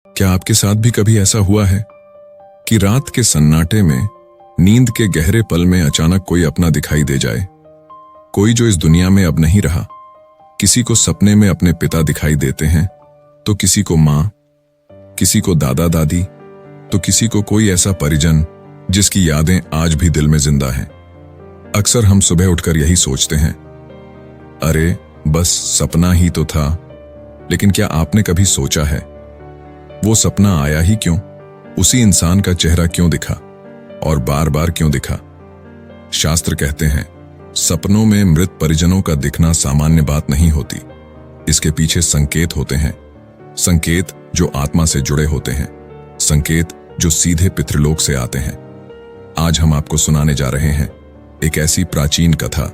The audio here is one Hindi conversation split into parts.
क्या आपके साथ भी कभी ऐसा हुआ है कि रात के सन्नाटे में, नींद के गहरे पल में अचानक कोई अपना दिखाई दे जाए? कोई जो इस दुनिया में अब नहीं रहा। किसी को सपने में अपने पिता दिखाई देते हैं, तो किसी को माँ, किसी को दादा दादी, तो किसी को कोई ऐसा परिजन जिसकी यादें आज भी दिल में जिंदा हैं। अक्सर हम सुबह उठकर यही सोचते हैं, अरे बस सपना ही तो था। लेकिन क्या आपने कभी सोचा है, वो सपना आया ही क्यों? उसी इंसान का चेहरा क्यों दिखा और बार बार क्यों दिखा? शास्त्र कहते हैं, सपनों में मृत परिजनों का दिखना सामान्य बात नहीं होती। इसके पीछे संकेत होते हैं, संकेत जो आत्मा से जुड़े होते हैं, संकेत जो सीधे पितृलोक से आते हैं। आज हम आपको सुनाने जा रहे हैं एक ऐसी प्राचीन कथा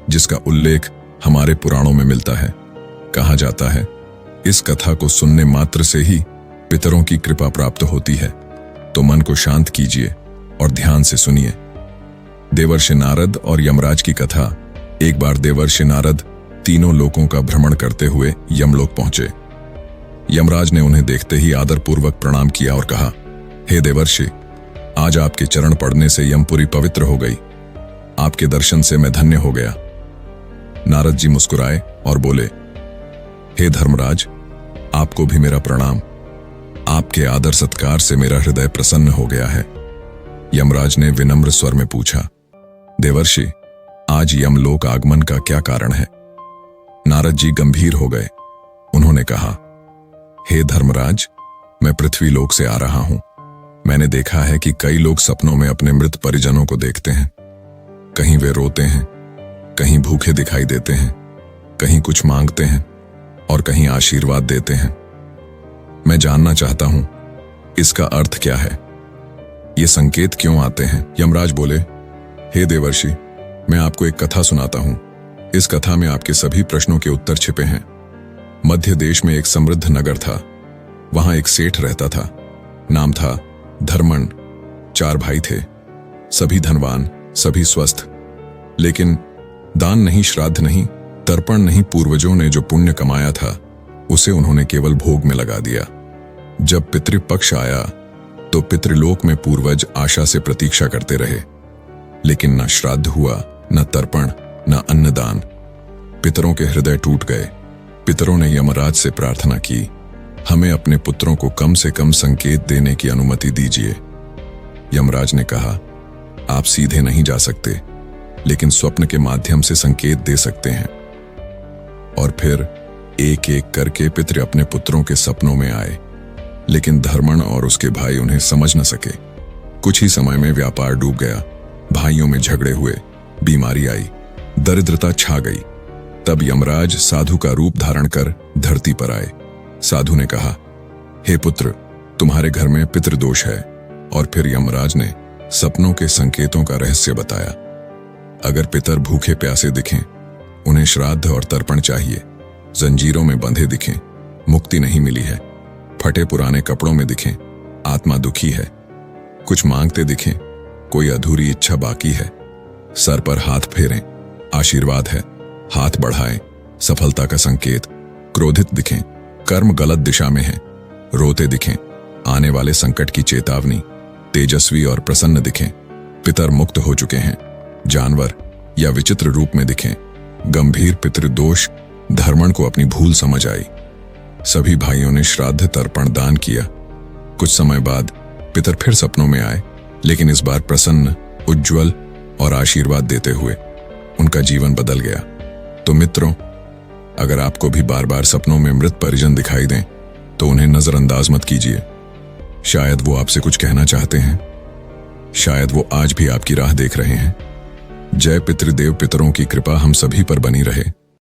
जिसका उल्लेख हमारे पुराणों में मिलता है। कहा जाता है, इस कथा को सुनने मात्र से ही पितरों की कृपा प्राप्त होती है। तो मन को शांत कीजिए और ध्यान से सुनिए। देवर्षि नारद और यमराज की कथा। एक बार देवर्षि नारद तीनों लोकों का भ्रमण करते हुए यमलोक पहुंचे। यमराज ने उन्हें देखते ही आदरपूर्वक प्रणाम किया और कहा, हे देवर्षि, आज आपके चरण पड़ने से यमपुरी पवित्र हो गई। आपके दर्शन से मैं धन्य हो गया। नारद जी मुस्कुराए और बोले, हे धर्मराज, आपको भी मेरा प्रणाम। आपके आदर सत्कार से मेरा हृदय प्रसन्न हो गया है। यमराज ने विनम्र स्वर में पूछा, देवर्षि, आज यमलोक आगमन का क्या कारण है? नारद जी गंभीर हो गए। उन्होंने कहा, हे धर्मराज, मैं पृथ्वी लोक से आ रहा हूं। मैंने देखा है कि कई लोग सपनों में अपने मृत परिजनों को देखते हैं। कहीं वे रोते हैं, कहीं भूखे दिखाई देते हैं, कहीं कुछ मांगते हैं और कहीं आशीर्वाद देते हैं। मैं जानना चाहता हूं, इसका अर्थ क्या है? ये संकेत क्यों आते हैं? यमराज बोले, हे देवर्षि, मैं आपको एक कथा सुनाता हूं। इस कथा में आपके सभी प्रश्नों के उत्तर छिपे हैं। मध्य देश में एक समृद्ध नगर था। वहां एक सेठ रहता था। नाम था धर्मण। 4 भाई थे, सभी धनवान, सभी स्वस्थ। लेकिन दान नहीं, श्राद्ध नहीं, तर्पण नहीं, पूर्वजों ने जो पुण्य कमाया था उसे उन्होंने केवल भोग में लगा दिया। जब पितृपक्ष आया तो पितृलोक में पूर्वज आशा से प्रतीक्षा करते रहे, लेकिन न श्राद्ध हुआ, न तर्पण, न अन्नदान। पितरों के हृदय टूट गए। पितरों ने यमराज से प्रार्थना की, हमें अपने पुत्रों को कम से कम संकेत देने की अनुमति दीजिए। यमराज ने कहा, आप सीधे नहीं जा सकते, लेकिन स्वप्न के माध्यम से संकेत दे सकते हैं। और फिर एक एक करके पितृ अपने पुत्रों के सपनों में आए, लेकिन धर्मण और उसके भाई उन्हें समझ न सके। कुछ ही समय में व्यापार डूब गया, भाइयों में झगड़े हुए, बीमारी आई, दरिद्रता छा गई। तब यमराज साधु का रूप धारण कर धरती पर आए। साधु ने कहा, हे पुत्र, तुम्हारे घर में पितृदोष है। और फिर यमराज ने सपनों के संकेतों का रहस्य बताया। अगर पितर भूखे प्यासे दिखें, उन्हें श्राद्ध और तर्पण चाहिए। जंजीरों में बंधे दिखें, मुक्ति नहीं मिली है। फटे पुराने कपड़ों में दिखें, आत्मा दुखी है। कुछ मांगते दिखें, कोई अधूरी इच्छा बाकी है। सर पर हाथ फेरें, आशीर्वाद है। हाथ बढ़ाएं, सफलता का संकेत। क्रोधित दिखें, कर्म गलत दिशा में है। रोते दिखें, आने वाले संकट की चेतावनी। तेजस्वी और प्रसन्न दिखें, पितर मुक्त हो चुके हैं। जानवर या विचित्र रूप में दिखें, गंभीर पितृदोष। धर्मण को अपनी भूल समझ आई। सभी भाइयों ने श्राद्ध तर्पण दान किया। कुछ समय बाद पितर फिर सपनों में आए, लेकिन इस बार प्रसन्न, उज्ज्वल और आशीर्वाद देते हुए। उनका जीवन बदल गया। तो मित्रों, अगर आपको भी बार बार सपनों में मृत परिजन दिखाई दें, तो उन्हें नजरअंदाज मत कीजिए। शायद वो आपसे कुछ कहना चाहते हैं। शायद वो आज भी आपकी राह देख रहे हैं। जय पितृदेव, पितरों की कृपा हम सभी पर बनी रहे।